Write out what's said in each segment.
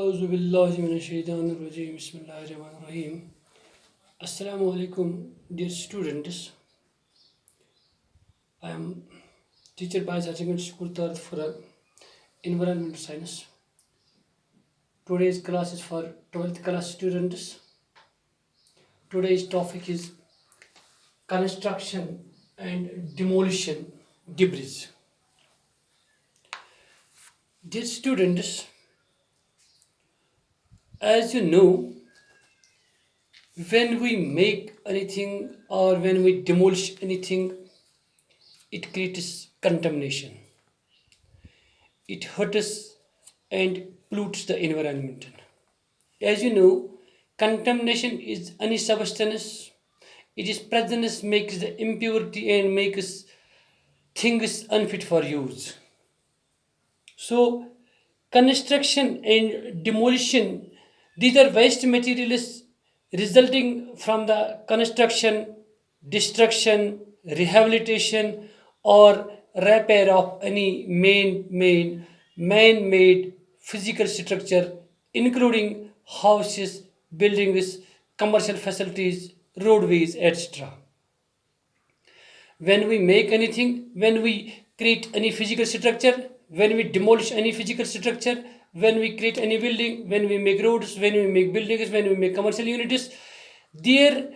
أعوذ بالله من الشيطان الرجيم بسم الله الرحمن الرحيم Assalamu alaikum dear students. I am teacher by Secondary School Third for Environmental Science. Today's class is for 12th class students. Today's topic is construction and demolition debris. Dear students, as you know, when we make anything or when we demolish anything, it creates contamination. It hurts and pollutes the environment. As you know, contamination is any substance. It is presence makes the impurity and makes things unfit for use. So, construction and demolition, these are waste materials resulting from the construction, destruction, rehabilitation, or repair of any man-made physical structure, including houses, buildings, commercial facilities, roadways, etc. When we make anything, when we create any physical structure, when we demolish any physical structure, when we create any building, when we make roads, when we make buildings, when we make commercial units, there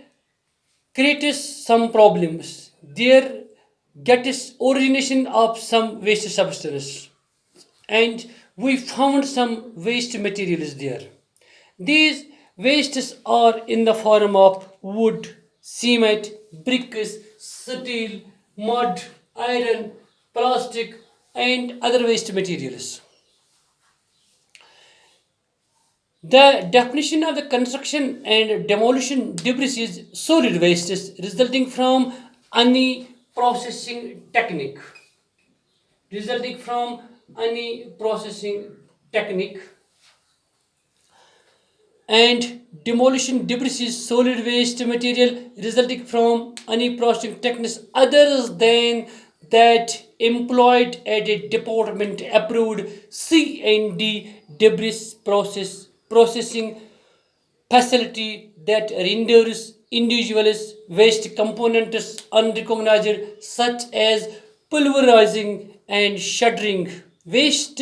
creates some problems. There gets origination of some waste substance, and we found some waste materials there. These wastes are in the form of wood, cement, bricks, steel, mud, iron, plastic, and other waste materials. The definition of the construction and demolition debris is solid wastes resulting from any processing technique. Resulting from any processing technique. And demolition debris is solid waste material resulting from any processing techniques other than that employed at a department approved C&D debris processing facility that renders individuals waste components unrecognized, such as pulverizing and shuttering waste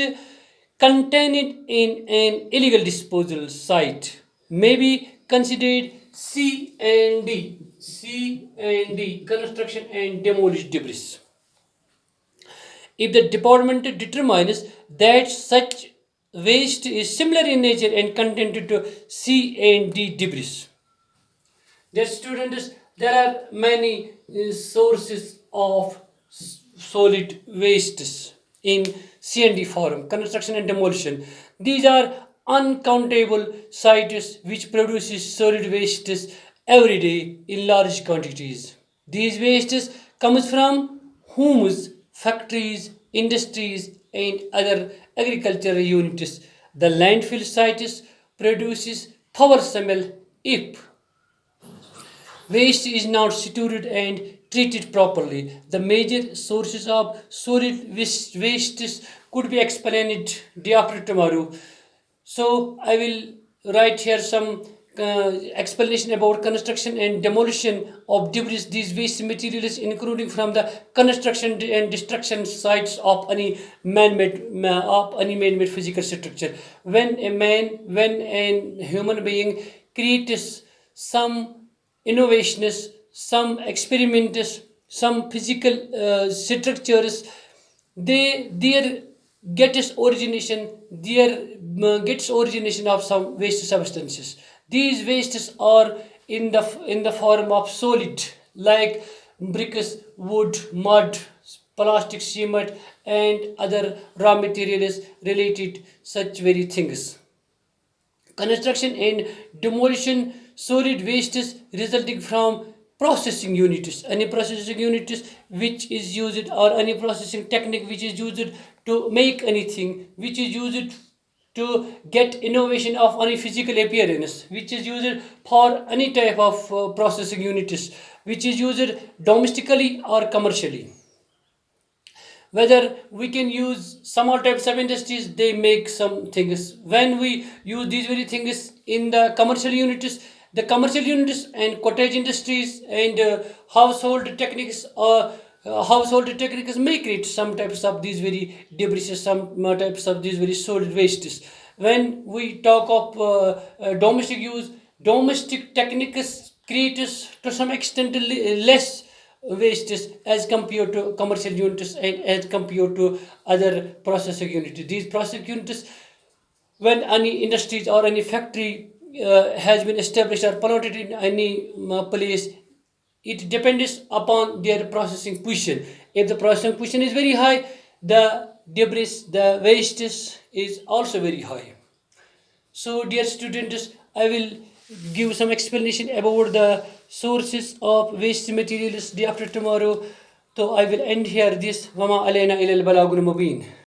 contained in an illegal disposal site may be considered C&D construction and demolition debris. If the department determines that such waste is similar in nature and content to C&D debris. Dear students, there are many sources of solid wastes in C&D form, construction and demolition. These are uncountable sites which produces solid wastes every day in large quantities. These wastes comes from homes, factories, industries, and other agricultural units. The landfill sites produces foul smell if waste is not stored and treated properly. The major sources of solid wastes could be explained day after tomorrow. So I will write here some explanation about construction and demolition of debris, these waste materials, including from the construction and destruction sites of any man-made physical structure. When a human being creates some innovations, some experiments, some physical structures, their gets origination of some waste substances. These wastes are in the form of solid like bricks, wood, mud, plastic, cement, and other raw materials related such very things. Construction and demolition solid wastes resulting from processing units, any processing units which is used, or any processing technique which is used to make anything, which is used to get innovation of any physical appearance, which is used for any type of processing units, which is used domestically or commercially. whether we can use some all types of industries, they make some things. When we use these very things in the commercial units, the commercial units and cottage industries and household techniques or household techniques may create some types of these very debris, some types of these very solid wastes. When we talk of domestic use, domestic techniques creates to some extent less wastes as compared to commercial units and as compared to other processing units. These processing units, when any industries or any factory has been established or planted in any place, it depends upon their processing position. If the processing position is very high, the debris, the waste is also very high. So, dear students, I will give some explanation about the sources of waste materials day after tomorrow. So, I will end here this. Wama alayna ilal balagul mubin.